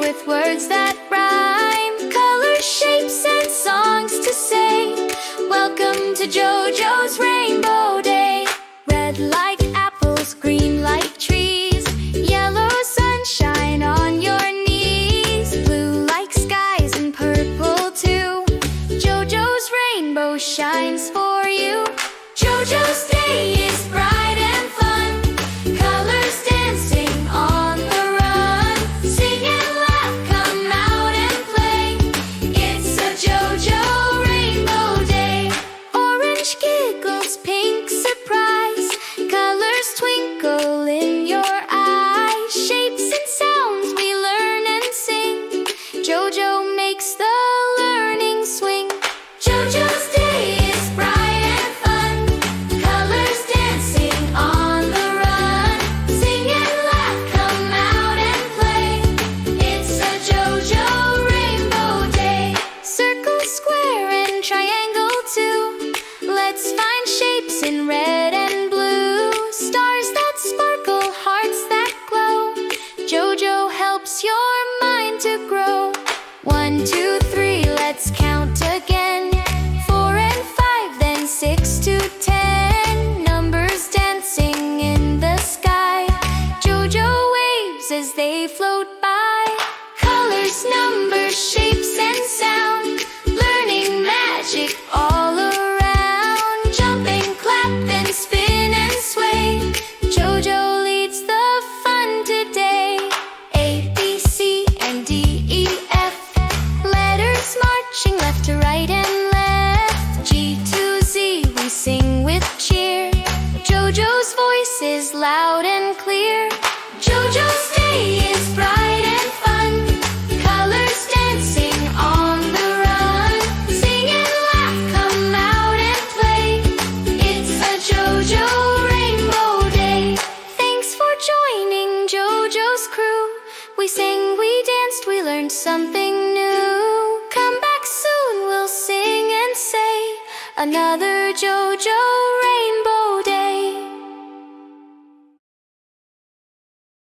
with words that rhyme, colors, shapes, and songs to say. Welcome to JoJo's Rainbow Day. Red like apples, green like trees, yellow sunshine on your knees, blue like skies and purple too. JoJo's rainbow shines for you. JoJo's day is bright and fun, colors dancing on the run. Sing and laugh, come out and play. It's a JoJo rainbow day. Orange giggles, pink surprise, colors twinkle in your eyes. Shapes and sounds we learn and sing. JoJo makes the learning swing. JoJo's day is bright and fun, colors dancing on the run. Sing and laugh, come out and play. It's a JoJo rainbow day. Circle, square, and triangle too. Let's find shapes in red and blue, stars that sparkle, hearts that glow. JoJo helps your mind to grow. 1, 2, 3, let's count again. 4 and 5, then 6 to 10. Numbers dancing in the sky. JoJo waves as they float by. Colors, numbers, shapes, and sound. Learning magic all around. Jump and clap and spin and sway. JoJo leads the fun today. A, B, C, and D, E, F. Letters marching left to right and left. G to Z, we sing with cheer. JoJo's voice is loud and clear. JoJo's day is bright and fun, colors dancing on the run. Sing and laugh, come out and play. It's a JoJo rainbow day. Thanks for joining JoJo's crew. We sang, we danced, we learned something